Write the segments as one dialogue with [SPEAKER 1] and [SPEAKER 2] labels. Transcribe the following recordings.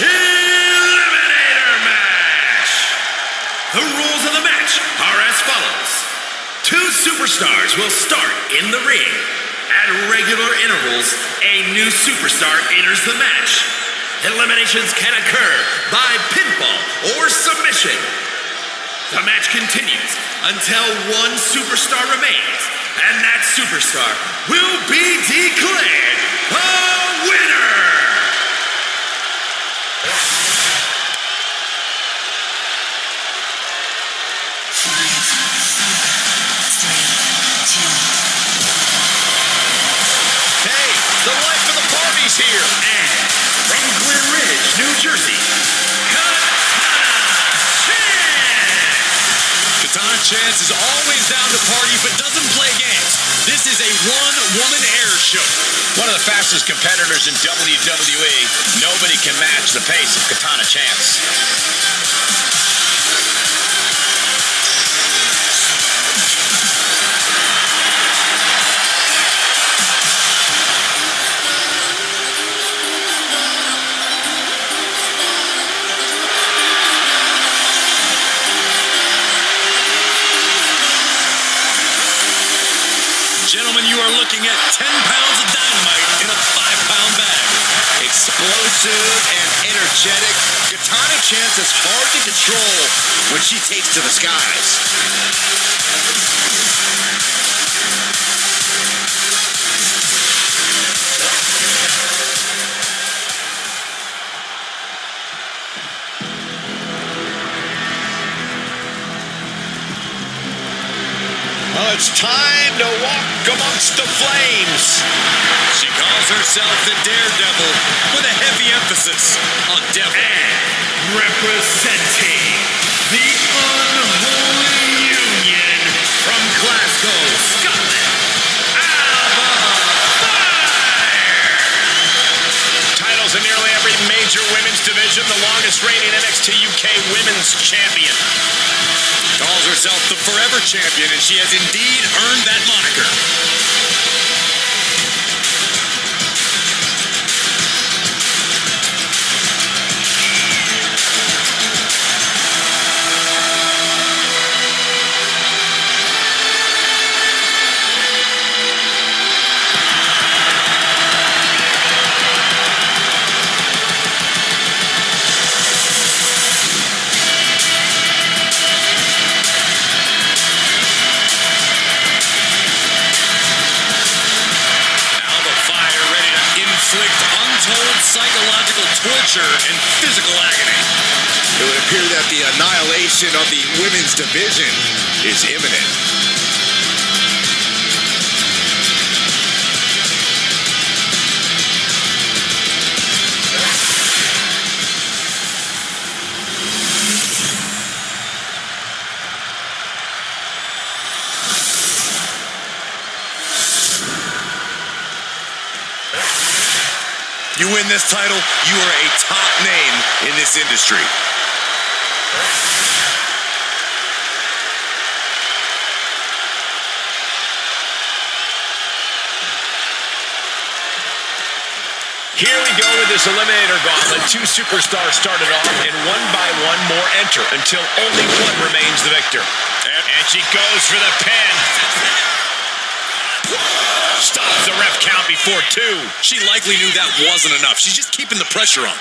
[SPEAKER 1] Eliminator Match! The rules of the match are as follows. Two superstars will start in the ring. At regular intervals, a new superstar enters the match. Eliminations can occur by pinfall or submission. The match continues until one superstar remains, and that superstar will be declared a winner!
[SPEAKER 2] The life of the party's here.
[SPEAKER 1] And from Glen Ridge, New Jersey,
[SPEAKER 2] Katana Chance is always down to party but doesn't play games. This is a one-woman air show. One of the fastest competitors in WWE. Nobody can match the pace of Katana Chance. Gentlemen, you are looking at 10 pounds of dynamite in a 5-pound bag. Explosive and energetic, Katana Chance is hard to control when she takes to the skies. Well, it's time to walk amongst the flames. She calls herself the Daredevil with a heavy emphasis on devil.
[SPEAKER 1] And representing the Unholy Union from Glasgow, Scotland, Alba Fire!
[SPEAKER 2] Titles in nearly every major women's division, the longest reigning NXT UK Women's Champion. Calls herself the Forever Champion, and she has indeed earned that moniker. Psychological torture and physical agony. It would appear that the annihilation of the women's division is imminent. You win this title, you are a top name in this industry. Here we go with this Eliminator Gauntlet. Two superstars started off, and one by one more enter until only one remains the victor. And she goes for the pin. Stops the ref count before 2. She likely knew that wasn't enough. She's just keeping the pressure on.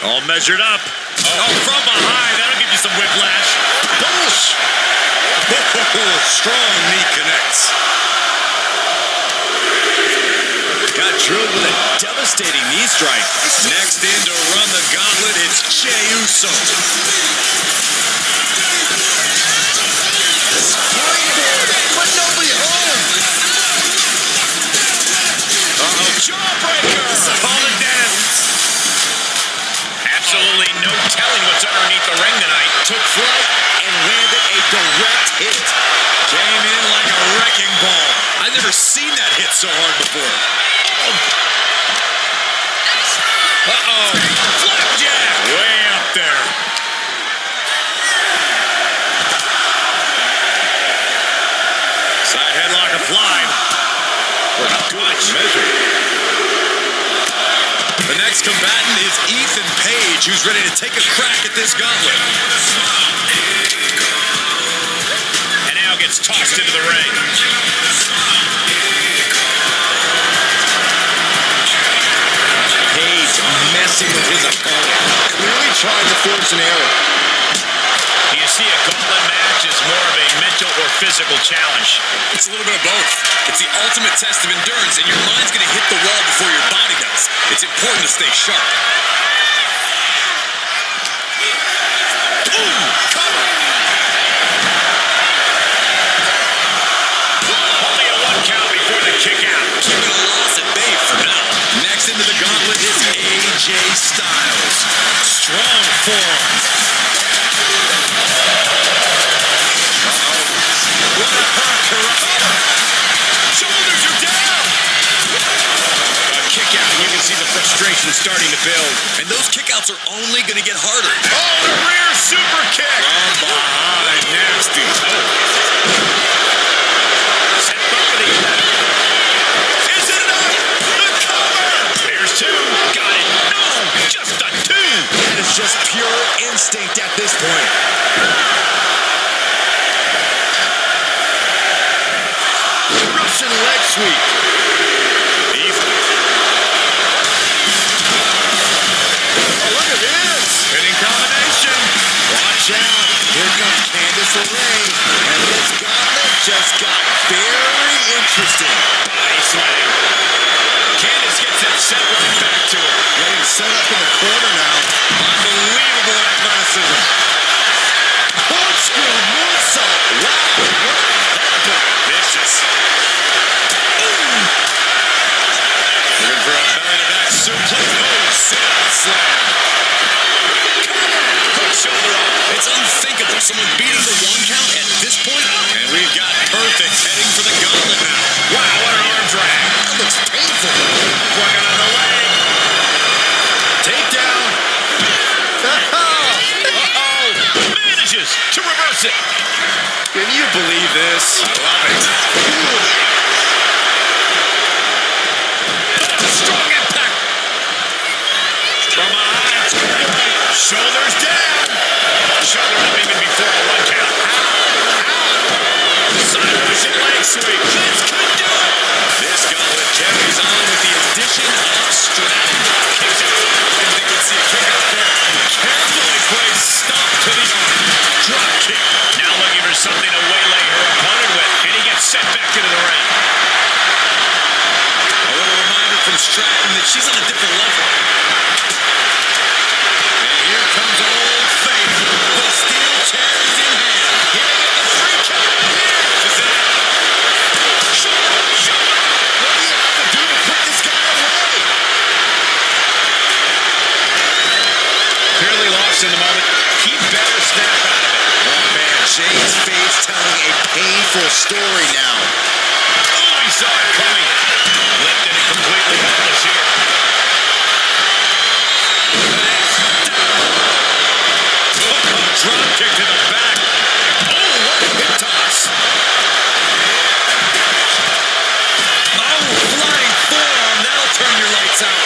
[SPEAKER 2] All measured up. Oh, from behind. That'll give you some whiplash. Push. Strong knee connects. Got drilled with a devastating knee strike. Next in to run the gauntlet, it's Jey Uso. Springboard, but nobody home. Jawbreaker! Call it dead. Absolutely no telling what's underneath the ring tonight. Took flight and landed a direct hit. Came in like a wrecking ball. I've never seen that hit so hard before. Uh-oh. Flapjack! Way up there. Side headlock applied. Good measure. The next combatant is Ethan Who's ready to take a crack at this gauntlet? And now gets tossed into the ring. Page messing with his opponent. Clearly trying to force an error. You see, a gauntlet match is more of a mental or physical challenge. It's a little bit of both. It's the ultimate test of endurance, and your mind's going to hit the wall before your body does. It's important to stay sharp. Boom! Cover! Only a 1 count before the kick out. Keeping a loss at bay for now. Next into the gauntlet is AJ Styles. Strong forearm. What a hurricane. Shoulders are down. A kick out, and you can see the frustration starting to build. And those kickouts are only going to get harder. Oh, the rear super kick. From behind, nasty. Set both of these now. Is it enough? The cover. There's 2. Got it. No, just a 2. That is just pure instinct at this point. Russian leg sweep. Easy. Oh, look at this. Hitting combination. Watch out. Here comes Candice LeRae. And this gauntlet just got very interesting. Body slam. Candice gets it set right back to her. Getting set up in the corner now. Unbelievable athleticism. Corkscrew moonsault. Wow. Vicious. Looking for a belly-to-back suplex. Oh, sit-out slam. Quick shoulder up. It's unthinkable. Someone beating the 1 count at this point. And we've got Perfect heading for the gauntlet now. Wow, what an arm drag. That looks painful. Working on the leg. Takedown. Uh-oh. Manages to reverse it. Can you believe this? I love it. Strong impact. From behind. Shoulders down. Shoulder up even before a 1 count. Side Russian leg sweep. This could do it. This gauntlet carries on with the addition of strategy. Kicks out. Didn't think we'd see a kick out there. Carefully placed stomp to the arm. Drop kick. Now looking for something to waylay her opponent with. And he gets set back into the ring. A little reminder from Stratton that she's on a different level. And here comes Old Faith. The steel chair is in hand. Hitting at the 3 count. Here is it. Shoulder. What do you have to do to put this guy away? Clearly lost in the moment. Keep better snap out of it. Oh, man, Jay's face telling a painful story now. Oh, he saw it coming. Lifted it completely helpless here. Drop kick to the back. Oh, what a hip toss. Oh, flying forearm. That'll turn your lights out.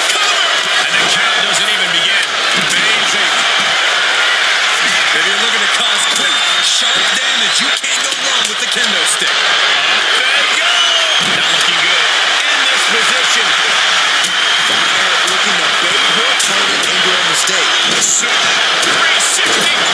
[SPEAKER 2] Cover. And the count doesn't even begin. Amazing. If you're looking to cause quick, sharp damage, you can't go wrong with the kendo stick. Up they go. Not looking good. In this position. Fire looking to bait her opponent into a mistake. 360.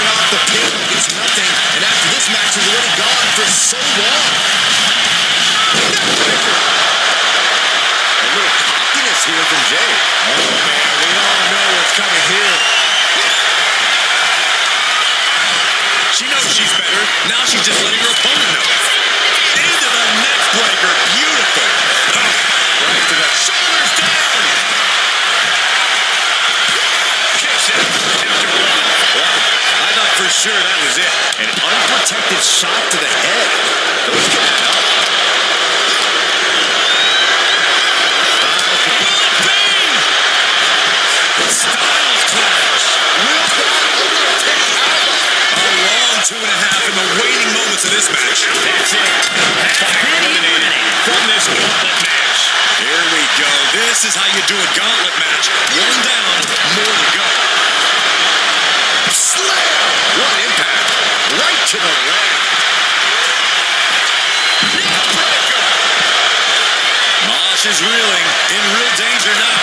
[SPEAKER 2] off the pin like it's nothing, and after this match is already gone for so long. Neckbreaker. A little cockiness here from Jay. Oh, man, we all know what's coming here. She knows she's better. Now she's just letting her opponent know. Into the neckbreaker. Beautiful. Right to the shoulders down. Kicks it. After one. Well, I thought for sure that was it. An unprotected shot to the head. Those can add up. Styles clash. Will that overtake Alba? A long 2.5 in the waiting moments of this match. That's it. Fire eliminated from this gauntlet match. Here we go. This is how you do a gauntlet match. One down, more to go. Slam! What impact. Right to the leg. Neckbreaker. Mosh is reeling. In real danger now.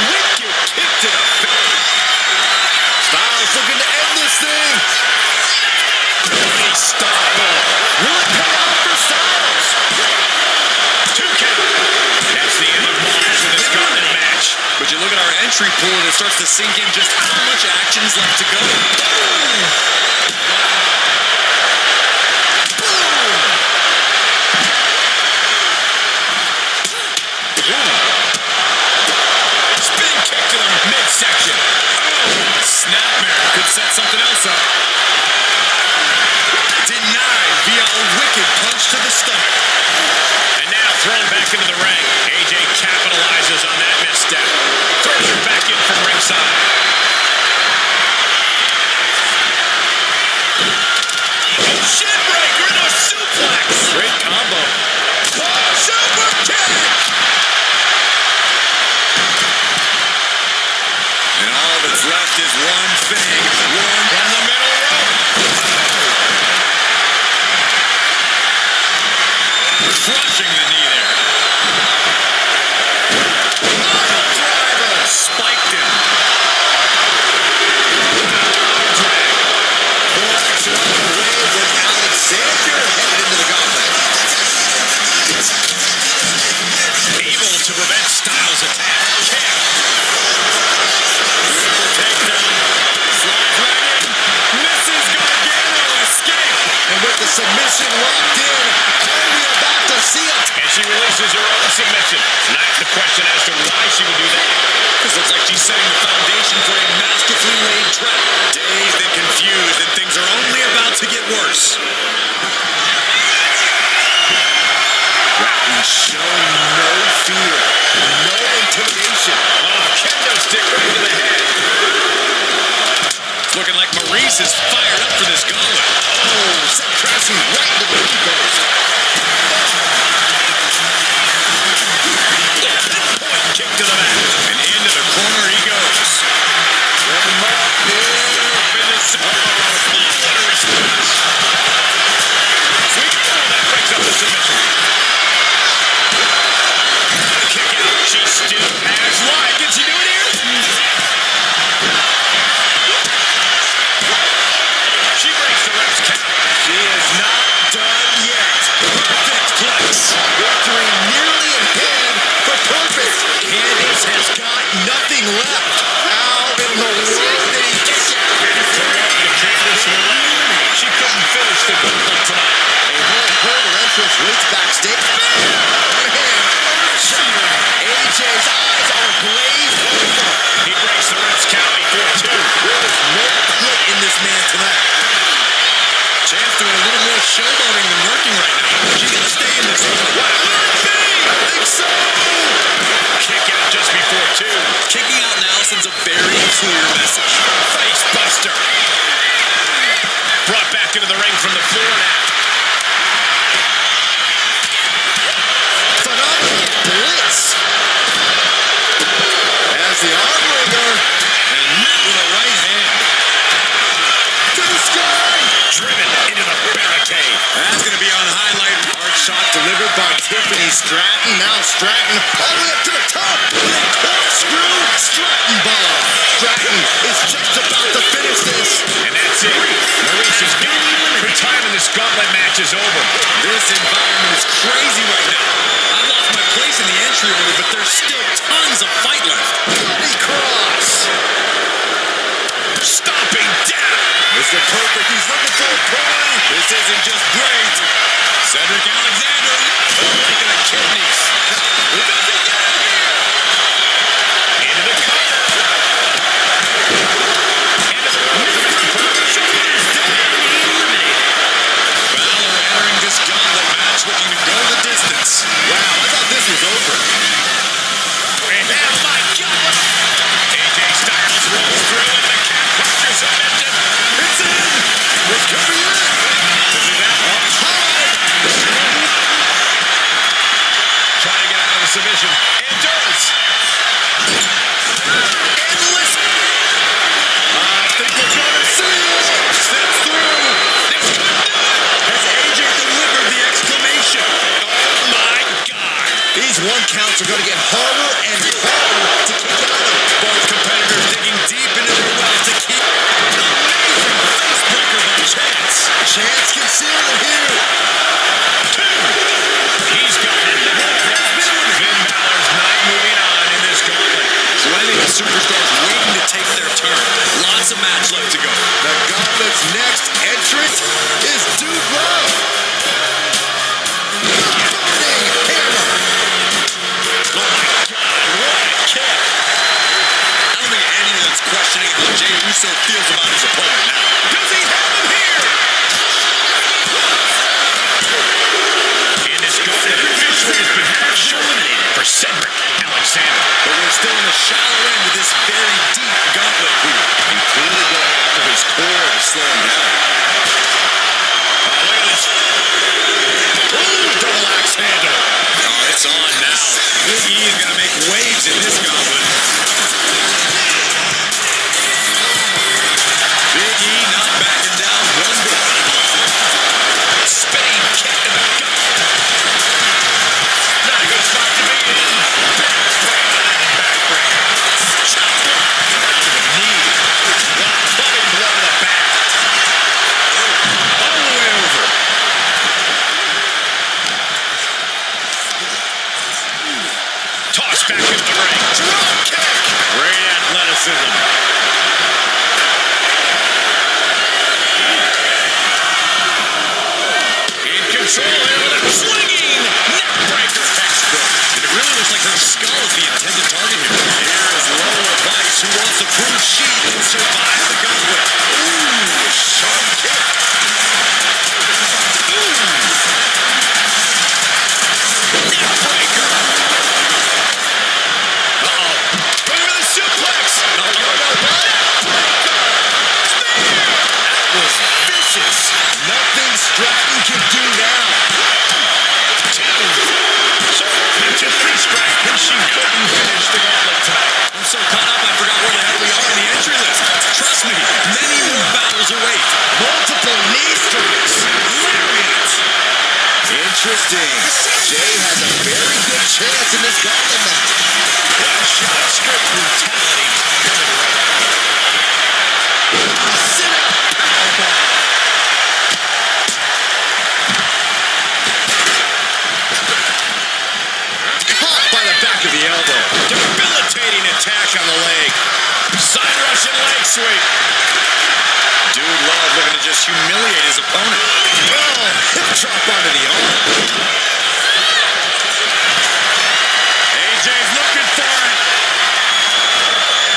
[SPEAKER 2] Wicked kick to the face. Styles looking to end this thing. Style. Will it pay off for Styles? 2 count. That's the end of Mosh in this gauntlet match. But you look at our entry pool and it starts to sink in just how much action is left to go. Boom! Spin kick to the midsection. Oh, snapmare could set something else up. Denied via a wicked punch to the stomach. And now thrown back into the ring. AJ capitalizes on that misstep. Throws her back in from ringside. Shinbreaker into a suplex. Great combo. Oh, super kick. And all that's left is one thing. One from the middle rope. Crushing the knee there. Auto driver. Spiked him. Drag. Collects it on the way with Alexander headed into the gauntlet. Able to prevent Styles' attack. Kick. Triple takedown. Slides right in. Misses Gargano. Escape. And with the submission locked in, are we about to see it? And she releases her own submission. And I ask the question as to why she would do that. This looks like she's setting the foundation for a masterfully laid trap. Dazed and confused, and things are only about to get worse. Ratton showing no fear, no intimidation. Oh, kendo stick right to the head. It's looking like Maurice is fired up for this gauntlet. Oh, set crashing right into the ring post. Point kick to the mat, and into the corner he goes. Set him up, what a response. Sweet, that breaks up the submission. Kick out, she's still as wide. Can she do it here? She breaks the ref's count. She is not done yet. Perfect place. Victory nearly in hand for Perfect. Candice has got nothing left. How in the world did he kick out? She couldn't finish the gauntlet tonight. A whole hurdle entrance waits backstage. AJ's eyes are glazed over. He breaks the ref's count before 2. There is no quit in this man tonight. Chance doing a little more showboating than working right now. She's going to stay in this one. What will it be? I think so. Kick out just before 2. Kicking out now sends a very clear message. Face buster. Brought back into the ring from the floor now. Phenomenal blitz. As the arm wringer. And met with a right hand. To the sky. Driven into the barricade. That's going to be on highlight. Hard shot delivered by Tiffany Stratton. Now Stratton all the way up to the top. With a corkscrew Stratton bomb. Stratton is just about to finish this. And that's see. Maurice is gone. Her time in this gauntlet match is over.
[SPEAKER 3] This environment is crazy right now. I lost my place in the entry order, but there's still tons of fight left.
[SPEAKER 2] Bloody cross. Stomping down.
[SPEAKER 3] Mr. Perfect, he's looking for a point. This isn't just great. Cedric Alexander, right to the kidneys. He doesn't get it here.
[SPEAKER 2] Into the cover.
[SPEAKER 3] Balor entering this gauntlet match looking to go the distance. Wow, I thought this was over.
[SPEAKER 2] And oh my God! AJ Styles rolls through and the cat puncher submission. It's in.
[SPEAKER 3] This could be it.
[SPEAKER 2] This is out. Trying to get out of the submission. And does.
[SPEAKER 3] Endless. I think we're going to see it. Steps through.
[SPEAKER 2] This could do it.
[SPEAKER 3] Has AJ delivered the exclamation?
[SPEAKER 2] Oh my God.
[SPEAKER 3] These one counts are going to get harder and harder to kick out of. Both competitors digging deep into their wells to keep. Amazing face breaker by Chance. Chance can seal it here.
[SPEAKER 2] He's got it. Finn Balor's not moving on in this gauntlet.
[SPEAKER 3] So I think the superstars waiting to take their turn. Lots of match left to go. The gauntlet's next entrant is Dude Love. Burning hammer.
[SPEAKER 2] Oh my God, what a kick.
[SPEAKER 3] I don't think anyone's questioning how Jey Uso feels about his opponent now.
[SPEAKER 2] Does he have him here? In this gauntlet, officially has been eliminated for Cedric Alexander.
[SPEAKER 3] But we're still in the shallow end of this very deep gauntlet pool. And clearly going after his core to slow him down.
[SPEAKER 2] Oh, look at this. Ooh, double axe handle.
[SPEAKER 3] Oh, it's on now. Big E is going to make waves in this gauntlet. Big E not backing down one bit.
[SPEAKER 2] Spinning kick to the gut. Not a good spot to be in. Backbreaker. Chop block. To the knee. Clubbing blow to the back. All the way over. Toss back into the ring. Drop kick. Great athleticism. In control here with a swinging neckbreaker textbook.
[SPEAKER 3] And it really looks like her skull is the intended target here. Here is Lola Vice, who wants to prove she can survive the gauntlet. Ooh, sharp kick. Ooh.
[SPEAKER 2] Neckbreaker. Uh-oh. Going with a suplex.
[SPEAKER 3] No, that was vicious. Nothing Stratton can do now.
[SPEAKER 2] Two. 2-3 strike, and she couldn't finish the gauntlet tonight.
[SPEAKER 3] I'm so caught up, I forgot where the hell we are in the entry list. Trust me, many more battles await. Multiple knee strikes. Lariat. Interesting. Jay has a very good chance in this gauntlet match.
[SPEAKER 2] What a shot. Skirt brutality coming right out.
[SPEAKER 3] Sit-out powerbomb. Caught by the back of the elbow.
[SPEAKER 2] Debilitating attack on the leg. Side Russian leg sweep.
[SPEAKER 3] Dude Love looking to just humiliate his opponent. Oh, hip drop onto the arm.
[SPEAKER 2] AJ's looking for it.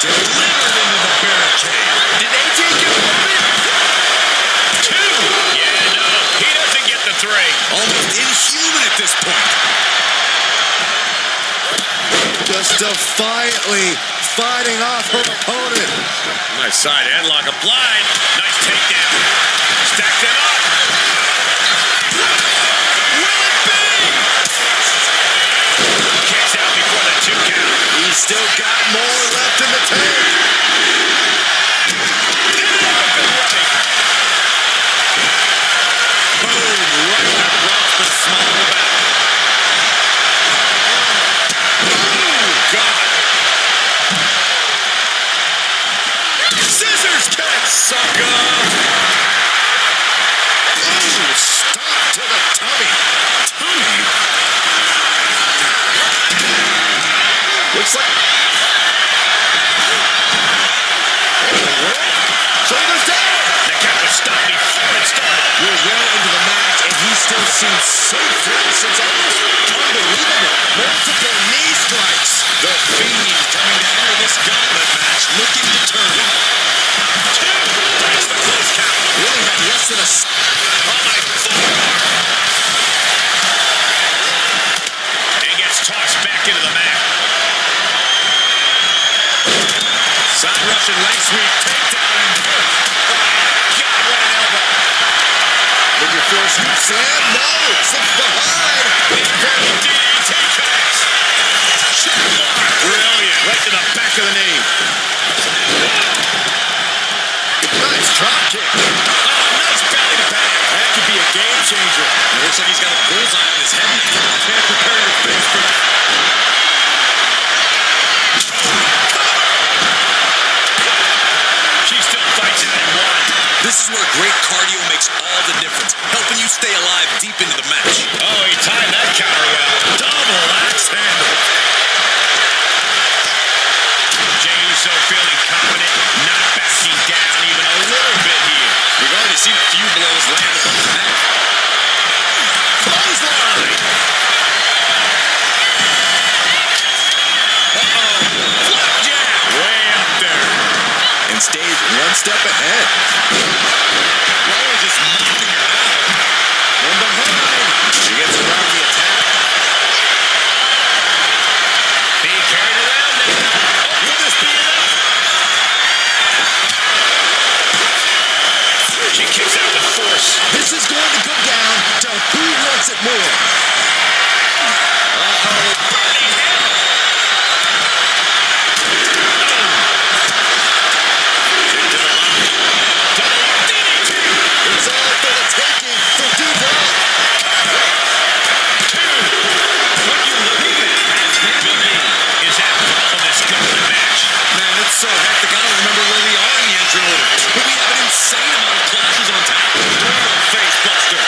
[SPEAKER 3] Delivered into the barricade. Did AJ get one?
[SPEAKER 2] Two. Yeah, no. He doesn't get the three.
[SPEAKER 3] Almost inhuman at this point. Just defiantly fighting off her opponent.
[SPEAKER 2] Nice side headlock applied. Nice takedown. Stack them up. Will it be? Kicks out before the 2 count.
[SPEAKER 3] He's still got more left in the tank. Boom, right across the small of the back. Oh, God. Scissors kick, sucker. to the... Oh, my forearm.
[SPEAKER 2] And gets tossed back into the mat. Side Russian leg sweep, takedown, and... Oh, God, what an elbow.
[SPEAKER 3] Look at Phil scoops in. No, slips behind.
[SPEAKER 2] Inverted DDT connects. Check mark. Brilliant. Right to the back of the knee.
[SPEAKER 3] Nice drop kick.
[SPEAKER 2] Oh, nice belly to back.
[SPEAKER 3] That could be a game changer.
[SPEAKER 2] It looks like he's got a bullseye on his head now. Can't prepare your face for that. She still fights it and won.
[SPEAKER 3] This is where great cardio makes all the difference, helping you stay alive deep into the match.
[SPEAKER 2] Oh, he timed that counter well. Double axe handle. Jey Uso feeling confident, not backing down even a little bit here.
[SPEAKER 3] We've already seen a few blows land above the neck.
[SPEAKER 2] Clothesline. Uh-oh. Flapjack. Way up there.
[SPEAKER 3] And stays one step ahead.
[SPEAKER 2] Roller just knocking her out.
[SPEAKER 3] From behind. She gets around the attack.
[SPEAKER 2] Being carried around now. Oh, will this be enough? She kicks out with force.
[SPEAKER 3] This is going to go down to who wants it more.
[SPEAKER 2] Uh-oh. Burning hell. Kick to the line. Double up DDT.
[SPEAKER 3] It's all for the taking for D-Brawl.
[SPEAKER 2] What you looking at has been building is that Brawl this golden match.
[SPEAKER 3] Man, it's so hectic. I don't remember where we are in the intro order. But we have an insane amount of clashes on tap.
[SPEAKER 2] Face buster.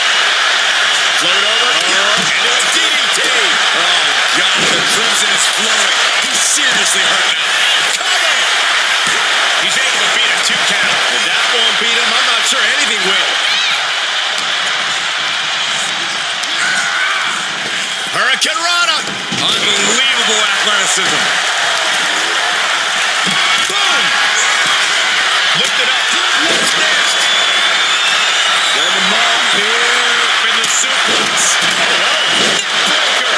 [SPEAKER 2] Float over. And it's DDT.
[SPEAKER 3] Oh, God, the crimson is flowing. He's seriously hurt now.
[SPEAKER 2] Cover. He's able to beat a 2 count.
[SPEAKER 3] If that won't beat him, I'm not sure anything will.
[SPEAKER 2] Hurricane Rana.
[SPEAKER 3] Unbelievable athleticism.
[SPEAKER 2] Boom. Lifted up. What's next?
[SPEAKER 3] Set him up here.
[SPEAKER 2] In the suplex. Neckbreaker.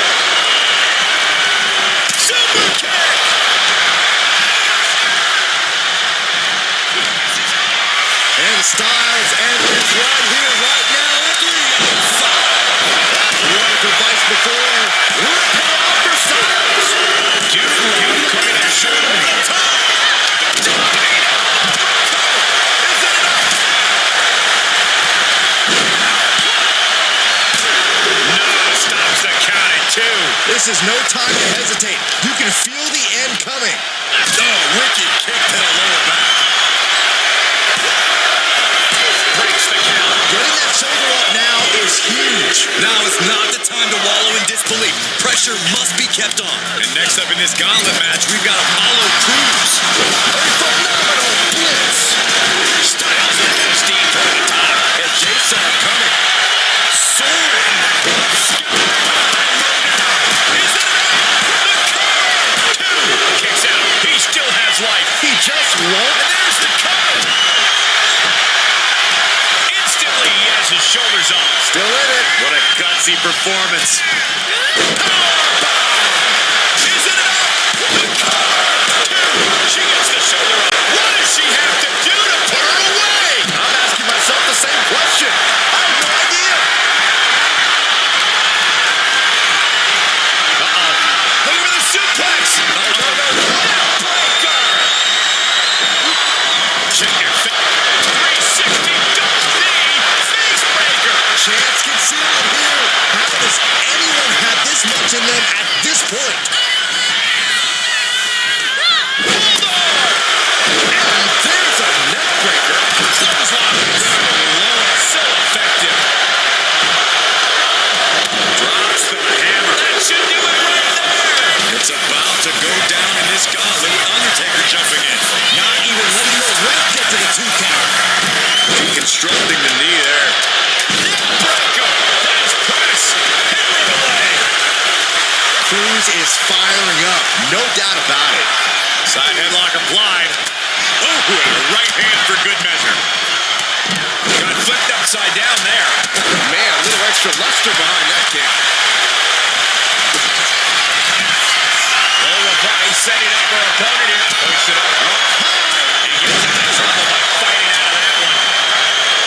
[SPEAKER 2] Super kick.
[SPEAKER 3] And Styles enters right here, right now. 3 on 5. One device before. One pay off for Styles.
[SPEAKER 2] Dude, coming in short over the top. Tornado. Is it enough? No, stops the count at 2.
[SPEAKER 3] This is no time to hesitate. You can feel the end coming.
[SPEAKER 2] Oh, wicked kick to the lower back. Breaks the count.
[SPEAKER 3] Getting that shoulder up now is huge. Now is not the time to wallow in disbelief. Pressure must be kept on.
[SPEAKER 2] And next up in this gauntlet match, we've got Apollo Crews.
[SPEAKER 3] A phenomenal blitz.
[SPEAKER 2] Styles and Steam toward the top.
[SPEAKER 3] And Jay saw it coming.
[SPEAKER 2] Soaring. Is it enough? The cover. 2. Kicks out. He still has life.
[SPEAKER 3] He just won't.
[SPEAKER 2] And there's the cover. Instantly, he has his shoulders up.
[SPEAKER 3] Still in it.
[SPEAKER 2] What a gutsy performance. Powerbomb. Is it enough? The cover. 2. She gets the shoulder up. What does she have to do to put her away?
[SPEAKER 3] I'm asking myself the same question. I have no idea.
[SPEAKER 2] Uh-oh. Looking for the suplex. No. Breaker. Check your face. 360 double knee. Face breaker.
[SPEAKER 3] Chance can seal it here. How does anyone have this much in them at this point?
[SPEAKER 2] Bulldog.
[SPEAKER 3] And there's a neck breaker.
[SPEAKER 2] Clothesline. So effective. Drops the hammer. That should do it right there.
[SPEAKER 3] It's about to go down in this gauntlet with Undertaker jumping in. Not even letting the ref get to the 2 count.
[SPEAKER 2] Deconstructing the knee there. Neckbreaker. That's press. Hammer away.
[SPEAKER 3] Crews is firing up. No doubt about it.
[SPEAKER 2] Side headlock applied. Oh, and a right hand for good measure. Got flipped upside down there.
[SPEAKER 3] Man, a little extra luster behind that kick.
[SPEAKER 2] He's setting up for a opponent here. Hoists it up. He gets out of trouble by fighting out of that one.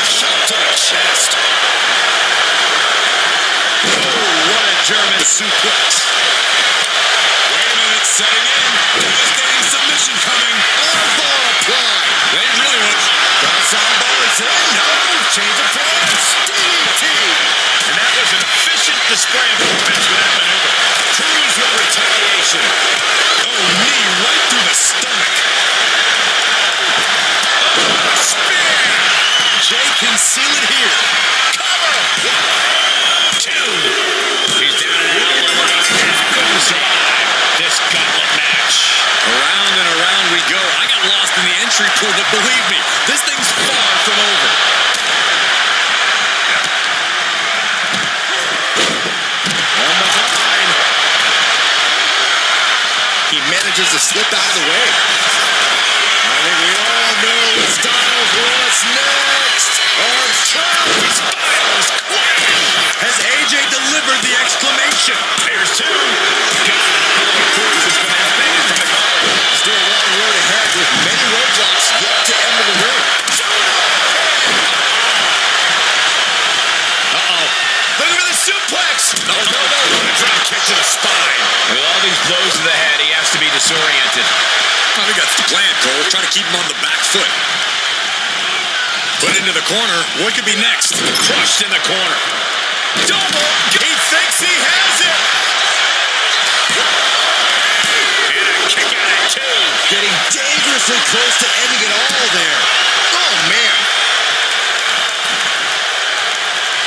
[SPEAKER 3] Shot to the chest.
[SPEAKER 2] Oh, what a German suplex.
[SPEAKER 3] Wait a minute, setting in. Devastating submission coming. Armbar applied.
[SPEAKER 2] They really want
[SPEAKER 3] Cross armbar is in. No, change of plans. DDT.
[SPEAKER 2] And that was an efficient display of offense with that maneuver.
[SPEAKER 3] Cruz with retaliation. Oh, knee right through the stomach. Oh, spear. Jay can seal it here. Cover.
[SPEAKER 2] 2. He's down and out. Couldn't survive this gauntlet match.
[SPEAKER 3] Around and around we go. I got lost in the entry pool, but believe me, this thing's far from over. On the line. He manages to slip out of the way. I think we all know Styles what's next. Arms trapped. Styles clash. Has AJ delivered the exclamation?
[SPEAKER 2] There's 2. Cruz has been eliminated from the gauntlet.
[SPEAKER 3] Still a long road ahead with many roadblocks yet to enter the ring.
[SPEAKER 2] Looking for the suplex. No. Drop kick to the spine. With all these blows to the head, he has to be disoriented.
[SPEAKER 3] I think that's the plan, Cole. Try to keep him on the back foot. Put into the corner. What could be next?
[SPEAKER 2] Crushed in the corner.
[SPEAKER 3] Double. He thinks he has it.
[SPEAKER 2] And a kick out at 2.
[SPEAKER 3] Getting dangerously close to ending it all there. Oh, man.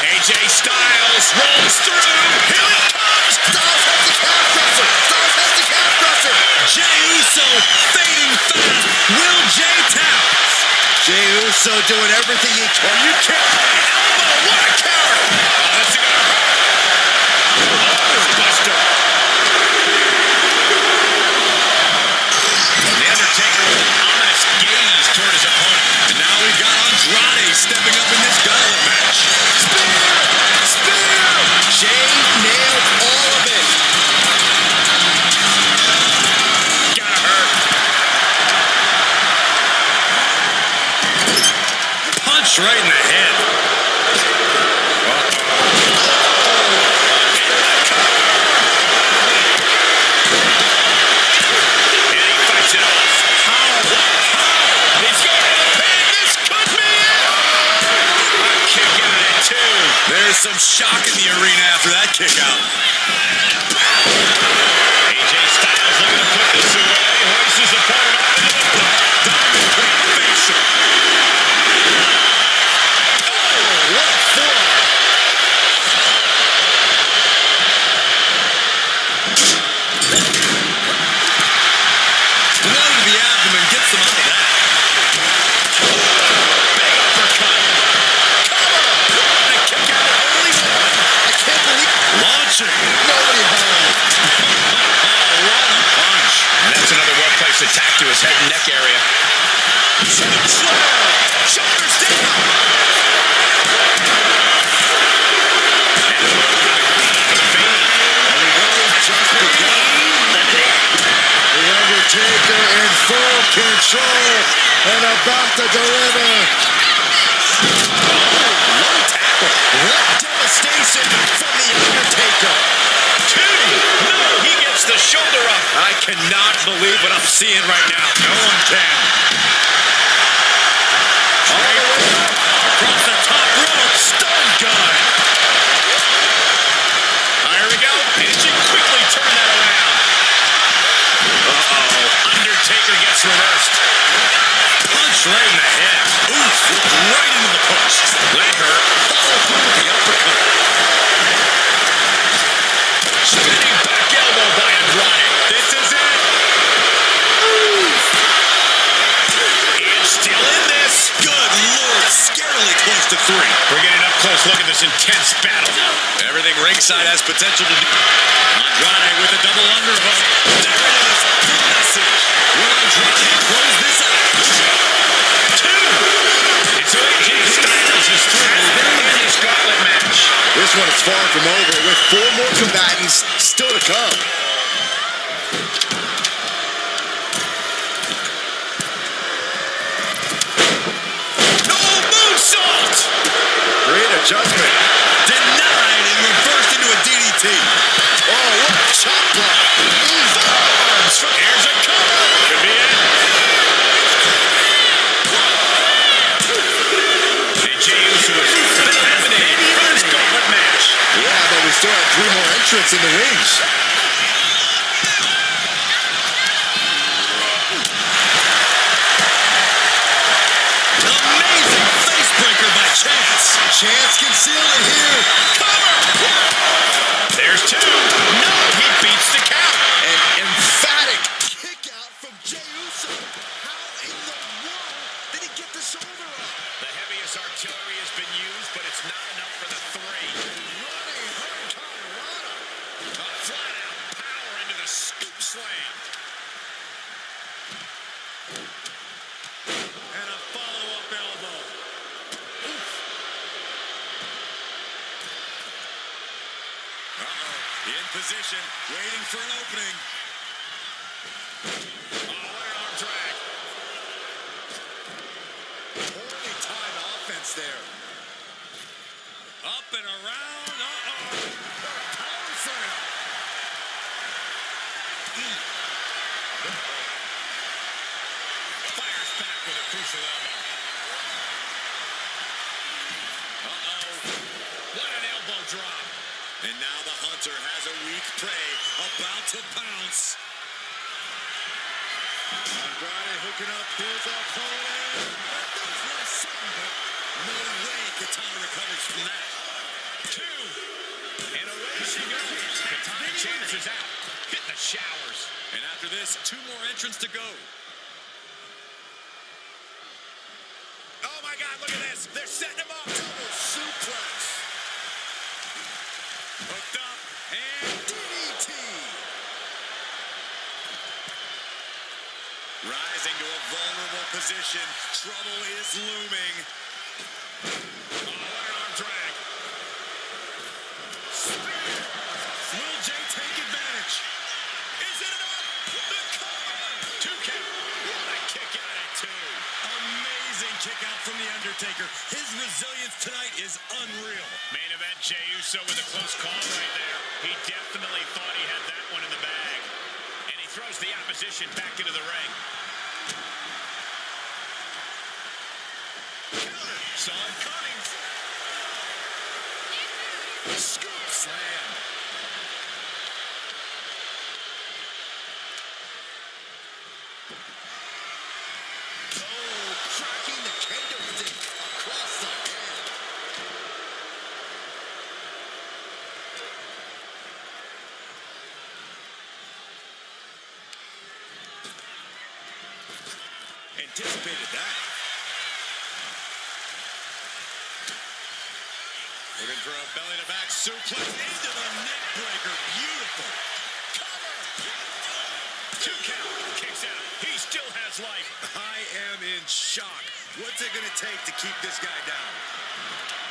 [SPEAKER 2] AJ Styles rolls through. Here it comes.
[SPEAKER 3] Styles has the calf crusher. Styles has the calf crusher. Jey Uso fading fast. Will Jey tap? Jey Uso doing everything he can. You can't. Elbow. What a counter.
[SPEAKER 2] Oh, that's a good. Oh, buster. The Undertaker with an ominous gaze toward his opponent.
[SPEAKER 3] And now we've got Andrade stepping up in this gauntlet match. Spear! Jey nailed all of it.
[SPEAKER 2] Gotta hurt.
[SPEAKER 3] Punch right in the head.
[SPEAKER 2] And he fights it off. How? He's going to the pin. This could be it. A kick out at 2.
[SPEAKER 3] There's some shock in the arena after that kick out.
[SPEAKER 2] AJ Styles looking to put this away. Hoists his opponent up into the Diamond Queen facial.
[SPEAKER 3] Oh, what a forearm. Delivered to the abdomen, gets them out of that.
[SPEAKER 2] Big uppercut.
[SPEAKER 3] Cover! And a kick out at only 1. I can't believe launching. Nobody home.
[SPEAKER 2] One punch. And that's another well-placed attack to his head and neck area.
[SPEAKER 3] Choke slam. Shoulders down. The Undertaker in full control and about to deliver. Low tackle. What devastation from the Undertaker.
[SPEAKER 2] 2. No, he gets the shoulder up.
[SPEAKER 3] I cannot believe what I'm seeing right now. No one can. All the way up. Across the top rope. Stun gun.
[SPEAKER 2] Here we go. And she quickly turned that around. Undertaker gets reversed.
[SPEAKER 3] Punch right in the head. Oof. Right into the post. That hurt. Follow through with the uppercut.
[SPEAKER 2] Spinning back elbow by Andrade.
[SPEAKER 3] This is it.
[SPEAKER 2] And still in this.
[SPEAKER 3] Good Lord. Scarily close to 3.
[SPEAKER 2] We're getting up close. Look at this intense battle.
[SPEAKER 3] Everything ringside has potential to do. Andrade with a double underhook. There it is. The message. Will Andrade close this out?
[SPEAKER 2] 2. And so AJ Styles is through.
[SPEAKER 3] one is far from over with 4 more combatants still to come.
[SPEAKER 2] No moonsault!
[SPEAKER 3] Great adjustment.
[SPEAKER 2] Denied and reversed into a DDT.
[SPEAKER 3] Oh, what a chop block.
[SPEAKER 2] Forearms. Here's a cover. Could be it. And Jey Uso is eliminated from this gauntlet match.
[SPEAKER 3] Yeah, but we still have 3 more entrants in the rings.
[SPEAKER 2] Amazing face breaker by Chance.
[SPEAKER 3] Chance can seal it here.
[SPEAKER 2] Cover. There's 2. No, he beats the count.
[SPEAKER 3] An emphatic kick out from Jey Uso. How in the world did he get the shoulder up?
[SPEAKER 2] The heaviest artillery has been used, but it's not enough for the 3.
[SPEAKER 3] Running Hurricanrana.
[SPEAKER 2] A flat-out power into the scoop slam. And a follow-up elbow. Oof.
[SPEAKER 3] In position, waiting for an opening.
[SPEAKER 2] Oh, what an arm drag.
[SPEAKER 3] Poorly timed offense there.
[SPEAKER 2] Up and around. Uh-oh.
[SPEAKER 3] Power slam.
[SPEAKER 2] Fires back with a crucial elbow. Uh-oh. What an elbow drop.
[SPEAKER 3] And now the hunter has a weak prey about to pounce. Andrade hooking up his opponent. No way Katana recovers from that.
[SPEAKER 2] 2. And away she goes. Katana Chance is out. Hit the showers.
[SPEAKER 3] And after this, 2 more entrants to go.
[SPEAKER 2] Oh, my God, look at this. They're setting him up.
[SPEAKER 3] Double suplex.
[SPEAKER 2] Hooked up. And
[SPEAKER 3] DDT. Rising to a vulnerable position. Trouble is looming.
[SPEAKER 2] oh, what an arm drag.
[SPEAKER 3] Spear. Will Jey take advantage?
[SPEAKER 2] Is it enough? The cover. 2 count. What a kick out at 2.
[SPEAKER 3] Amazing kick out from The Undertaker. His resilience tonight is unreal.
[SPEAKER 2] Main event, Jey Uso with a close call right there. He definitely thought he had that one in the bag. And he throws the opposition back into the ring. Counter. Saw it coming.
[SPEAKER 3] Scoop slam. Oh, cracking the kendo stick across the head. Anticipated that. Looking for a belly-to-back suplex into the neck breaker. Beautiful.
[SPEAKER 2] Cover. 2 count. Kicks out. He still has life.
[SPEAKER 3] I am in shock. What's it going to take to keep this guy down?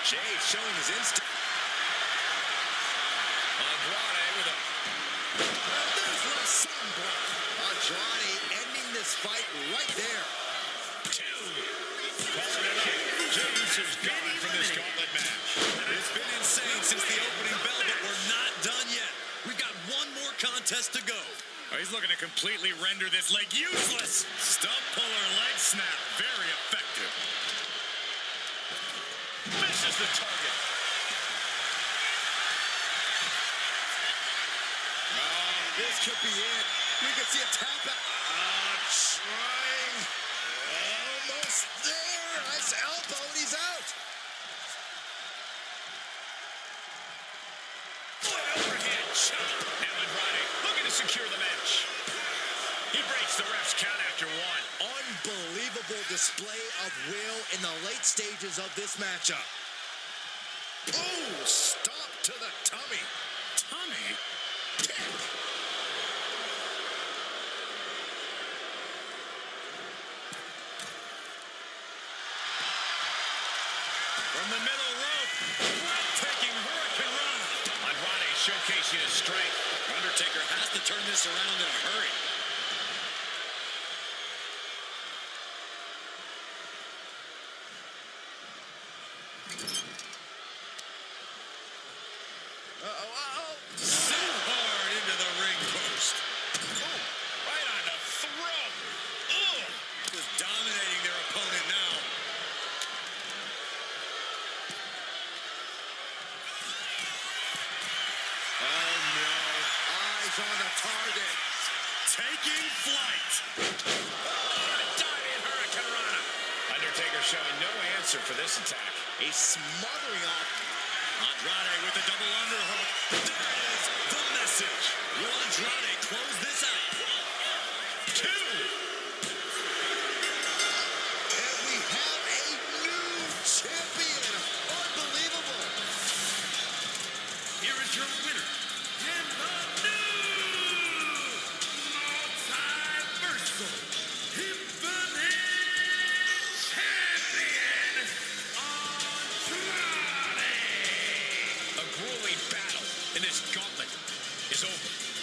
[SPEAKER 3] Jey showing his instinct.
[SPEAKER 2] Andrade with a...
[SPEAKER 3] There's La Sombra. Andrade ending this fight right there.
[SPEAKER 2] 2. Calling it up. Jey Uso's gone from this gauntlet match.
[SPEAKER 3] It's been insane since the opening bell, but we're not done yet. We've got 1 more contest to go.
[SPEAKER 2] Oh, he's looking to completely render this leg useless.
[SPEAKER 3] Stump puller leg snap. Very effective.
[SPEAKER 2] Misses the target.
[SPEAKER 3] This could be it. We could see a tap out. Trying. Almost there. Nice elbow, and he's out.
[SPEAKER 2] Overhead chop. Now Andrade looking to secure the match. He breaks the ref's count after 1.
[SPEAKER 3] Unbelievable display of will in the late stages of this matchup. Oh, stop to the tummy.
[SPEAKER 2] Tommy.
[SPEAKER 3] From the middle rope, breathtaking Hurricane Run.
[SPEAKER 2] showcasing his strength.
[SPEAKER 3] Undertaker has to turn this around in a hurry. So hard into the ring post.
[SPEAKER 2] Oh, right on the throat. Oh,
[SPEAKER 3] Just dominating their opponent now. Oh no. Eyes on the target. Taking flight.
[SPEAKER 2] diving Hurricane Rana. Undertaker showing no answer for this attack.
[SPEAKER 3] A smothering off. Andrade with the double underhook. There it is. The message. Will Andrade close this out? 2. And we have a new champion. Unbelievable.
[SPEAKER 1] Here is your winner and the new multiversal infinite champion, Andrade.
[SPEAKER 2] A grueling battle in this gauntlet is over.